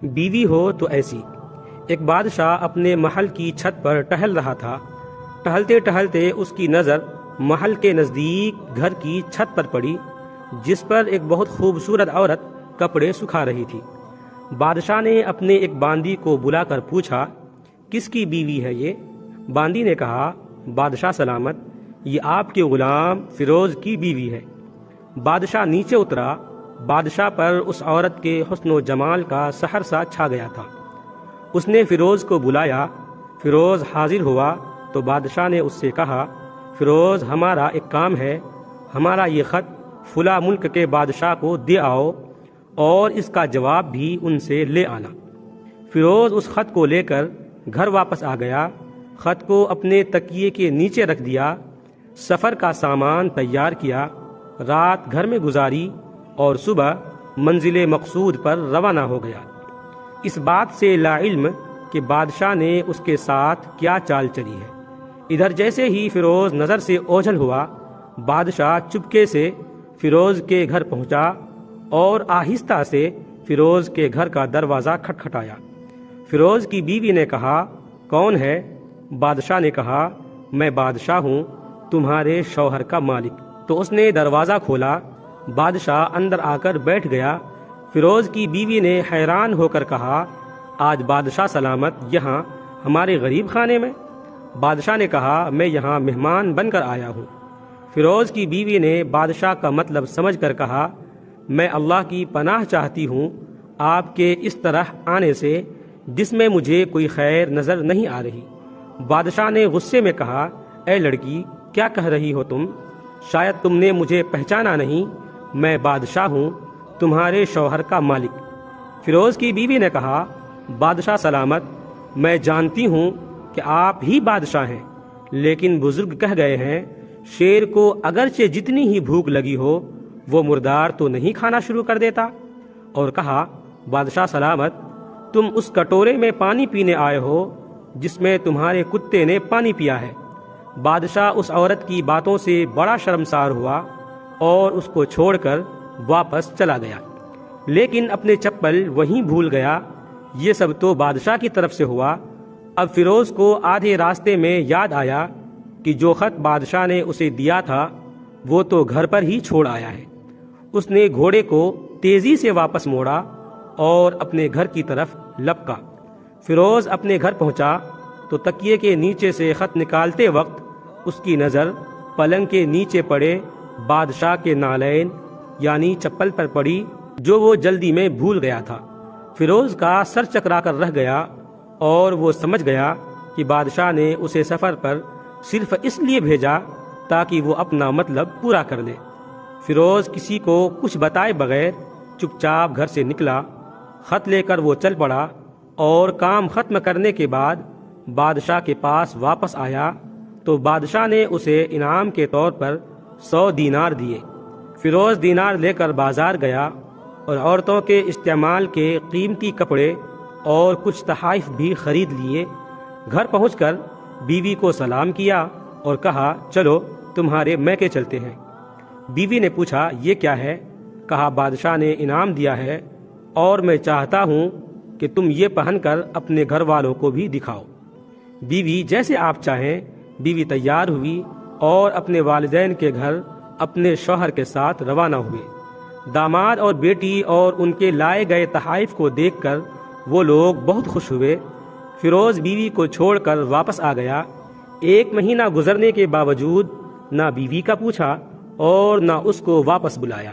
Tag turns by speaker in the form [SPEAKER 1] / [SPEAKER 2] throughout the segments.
[SPEAKER 1] بیوی ہو تو ایسی۔ ایک بادشاہ اپنے محل کی چھت پر ٹہل رہا تھا۔ ٹہلتے ٹہلتے اس کی نظر محل کے نزدیک گھر کی چھت پر پڑی، جس پر ایک بہت خوبصورت عورت کپڑے سکھا رہی تھی۔ بادشاہ نے اپنے ایک باندی کو بلا کر پوچھا، کس کی بیوی ہے یہ؟ باندی نے کہا، بادشاہ سلامت، یہ آپ کے غلام فیروز کی بیوی ہے۔ بادشاہ نیچے اترا۔ بادشاہ پر اس عورت کے حسن و جمال کا سحر سا چھا گیا تھا۔ اس نے فیروز کو بلایا۔ فیروز حاضر ہوا تو بادشاہ نے اس سے کہا، فیروز، ہمارا ایک کام ہے، ہمارا یہ خط فلاں ملک کے بادشاہ کو دے آؤ اور اس کا جواب بھی ان سے لے آنا۔ فیروز اس خط کو لے کر گھر واپس آ گیا۔ خط کو اپنے تکیے کے نیچے رکھ دیا، سفر کا سامان تیار کیا، رات گھر میں گزاری اور صبح منزل مقصود پر روانہ ہو گیا، اس بات سے لا علم کہ بادشاہ نے اس کے ساتھ کیا چال چلی ہے۔ ادھر جیسے ہی فیروز نظر سے اوجھل ہوا، بادشاہ چپکے سے فیروز کے گھر پہنچا اور آہستہ سے فیروز کے گھر کا دروازہ کھٹکھٹایا۔ فیروز کی بیوی نے کہا، کون ہے؟ بادشاہ نے کہا، میں بادشاہ ہوں، تمہارے شوہر کا مالک۔ تو اس نے دروازہ کھولا۔ بادشاہ اندر آ کر بیٹھ گیا۔ فیروز کی بیوی نے حیران ہو کر کہا، آج بادشاہ سلامت یہاں ہمارے غریب خانے میں؟ بادشاہ نے کہا، میں یہاں مہمان بن کر آیا ہوں۔ فیروز کی بیوی نے بادشاہ کا مطلب سمجھ کر کہا، میں اللہ کی پناہ چاہتی ہوں آپ کے اس طرح آنے سے، جس میں مجھے کوئی خیر نظر نہیں آ رہی۔ بادشاہ نے غصے میں کہا، اے لڑکی، کیا کہہ رہی ہو تم؟ شاید تم نے مجھے پہچانا نہیں، میں بادشاہ ہوں، تمہارے شوہر کا مالک۔ فیروز کی بیوی نے کہا، بادشاہ سلامت، میں جانتی ہوں کہ آپ ہی بادشاہ ہیں، لیکن بزرگ کہہ گئے ہیں، شیر کو اگرچہ جتنی ہی بھوک لگی ہو وہ مردار تو نہیں کھانا شروع کر دیتا۔ اور کہا، بادشاہ سلامت، تم اس کٹورے میں پانی پینے آئے ہو جس میں تمہارے کتے نے پانی پیا ہے۔ بادشاہ اس عورت کی باتوں سے بڑا شرمسار ہوا اور اس کو چھوڑ کر واپس چلا گیا، لیکن اپنے چپل وہیں بھول گیا۔ یہ سب تو بادشاہ کی طرف سے ہوا۔ اب فیروز کو آدھے راستے میں یاد آیا کہ جو خط بادشاہ نے اسے دیا تھا وہ تو گھر پر ہی چھوڑ آیا ہے۔ اس نے گھوڑے کو تیزی سے واپس موڑا اور اپنے گھر کی طرف لپکا۔ فیروز اپنے گھر پہنچا تو تکیے کے نیچے سے خط نکالتے وقت اس کی نظر پلنگ کے نیچے پڑے بادشاہ کے نالین یعنی چپل پر پڑی، جو وہ جلدی میں بھول گیا تھا۔ فیروز کا سر چکرا کر رہ گیا اور وہ سمجھ گیا کہ بادشاہ نے اسے سفر پر صرف اس لیے بھیجا تاکہ وہ اپنا مطلب پورا کر لے۔ فیروز کسی کو کچھ بتائے بغیر چپ چاپ گھر سے نکلا۔ خط لے کر وہ چل پڑا اور کام ختم کرنے کے بعد بادشاہ کے پاس واپس آیا تو بادشاہ نے اسے انعام کے طور پر 100 دینار دیے۔ فیروز دینار لے کر بازار گیا اور عورتوں کے استعمال کے قیمتی کپڑے اور کچھ تحائف بھی خرید لیے۔ گھر پہنچ کر بیوی کو سلام کیا اور کہا، چلو تمہارے میکے چلتے ہیں۔ بیوی نے پوچھا، یہ کیا ہے؟ کہا، بادشاہ نے انعام دیا ہے اور میں چاہتا ہوں کہ تم یہ پہن کر اپنے گھر والوں کو بھی دکھاؤ۔ بیوی، جیسے آپ چاہیں۔ بیوی تیار ہوئی اور اپنے والدین کے گھر اپنے شوہر کے ساتھ روانہ ہوئے۔ داماد اور بیٹی اور ان کے لائے گئے تحائف کو دیکھ کر وہ لوگ بہت خوش ہوئے۔ فیروز بیوی کو چھوڑ کر واپس آ گیا۔ 1 مہینہ گزرنے کے باوجود نہ بیوی کا پوچھا اور نہ اس کو واپس بلایا۔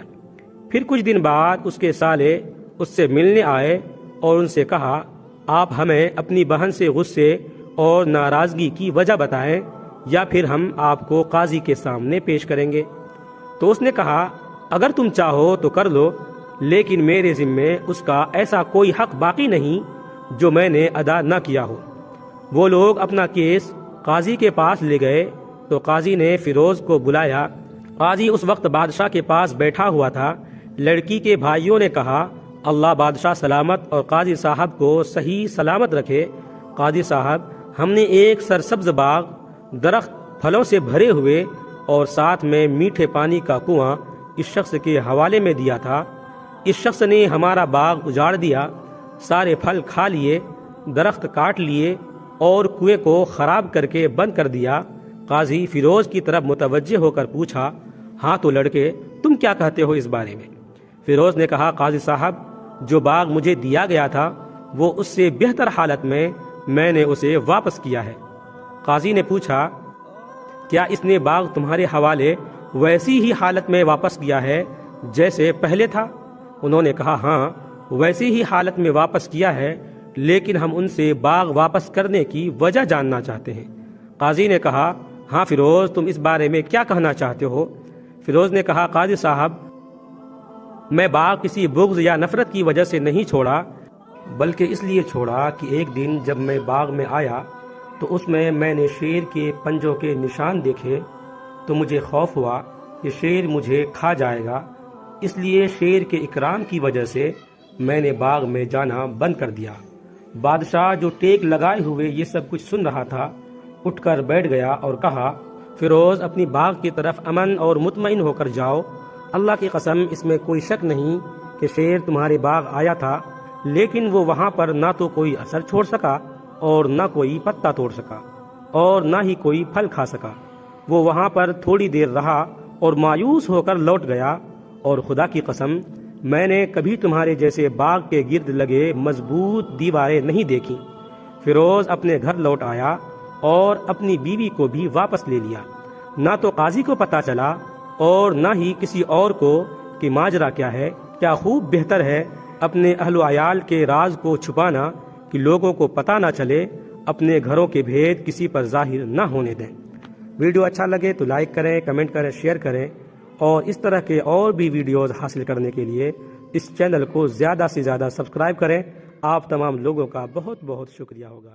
[SPEAKER 1] پھر کچھ دن بعد اس کے سالے اس سے ملنے آئے اور ان سے کہا، آپ ہمیں اپنی بہن سے غصے اور ناراضگی کی وجہ بتائیں یا پھر ہم آپ کو قاضی کے سامنے پیش کریں گے۔ تو اس نے کہا، اگر تم چاہو تو کر لو، لیکن میرے ذمے اس کا ایسا کوئی حق باقی نہیں جو میں نے ادا نہ کیا ہو۔ وہ لوگ اپنا کیس قاضی کے پاس لے گئے تو قاضی نے فیروز کو بلایا۔ قاضی اس وقت بادشاہ کے پاس بیٹھا ہوا تھا۔ لڑکی کے بھائیوں نے کہا، اللہ بادشاہ سلامت اور قاضی صاحب کو صحیح سلامت رکھے۔ قاضی صاحب، ہم نے ایک سرسبز باغ، درخت پھلوں سے بھرے ہوئے اور ساتھ میں میٹھے پانی کا کنواں اس شخص کے حوالے میں دیا تھا۔ اس شخص نے ہمارا باغ اجاڑ دیا۔ سارے پھل کھا لیے، درخت کاٹ لیے اور کنویں کو خراب کر کے بند کر دیا۔ قاضی فیروز کی طرف متوجہ ہو کر پوچھا، ہاں تو لڑکے تم کیا کہتے ہو اس بارے میں؟ فیروز نے کہا، قاضی صاحب جو باغ مجھے دیا گیا تھا وہ اس سے بہتر حالت میں نے اسے واپس کیا ہے۔ قاضی نے پوچھا، کیا اس نے باغ تمہارے حوالے ویسی ہی حالت میں واپس کیا ہے جیسے پہلے تھا؟ انہوں نے کہا، ہاں ویسی ہی حالت میں واپس کیا ہے، لیکن ہم ان سے باغ واپس کرنے کی وجہ جاننا چاہتے ہیں۔ قاضی نے کہا، ہاں فیروز تم اس بارے میں کیا کہنا چاہتے ہو؟ فیروز نے کہا، قاضی صاحب میں باغ کسی بغض یا نفرت کی وجہ سے نہیں چھوڑا، بلکہ اس لیے چھوڑا کہ ایک دن جب میں باغ میں آیا تو اس میں نے شیر کے پنجوں کے نشان دیکھے تو مجھے خوف ہوا کہ شیر مجھے کھا جائے گا، اس لیے شیر کے اکرام کی وجہ سے میں نے باغ میں جانا بند کر دیا۔ بادشاہ جو ٹیک لگائے ہوئے یہ سب کچھ سن رہا تھا اٹھ کر بیٹھ گیا اور کہا، فیروز اپنی باغ کی طرف امن اور مطمئن ہو کر جاؤ، اللہ کی قسم اس میں کوئی شک نہیں کہ شیر تمہارے باغ آیا تھا، لیکن وہ وہاں پر نہ تو کوئی اثر چھوڑ سکا اور نہ کوئی پتا توڑ سکا اور نہ ہی کوئی پھل کھا سکا۔ وہ وہاں پر تھوڑی دیر رہا اور مایوس ہو کر لوٹ گیا، اور خدا کی قسم میں نے کبھی تمہارے جیسے باغ کے گرد لگے مضبوط دیواریں نہیں دیکھی۔ فیروز اپنے گھر لوٹ آیا اور اپنی بیوی کو بھی واپس لے لیا۔ نہ تو قاضی کو پتا چلا اور نہ ہی کسی اور کو کہ ماجرا کیا ہے۔ کیا خوب بہتر ہے اپنے اہل و عیال کے راز کو چھپانا کہ لوگوں کو پتہ نہ چلے، اپنے گھروں کے بھید کسی پر ظاہر نہ ہونے دیں۔ ویڈیو اچھا لگے تو لائک کریں، کمنٹ کریں، شیئر کریں، اور اس طرح کے اور بھی ویڈیوز حاصل کرنے کے لیے اس چینل کو زیادہ سے زیادہ سبسکرائب کریں۔ آپ تمام لوگوں کا بہت بہت شکریہ ہوگا۔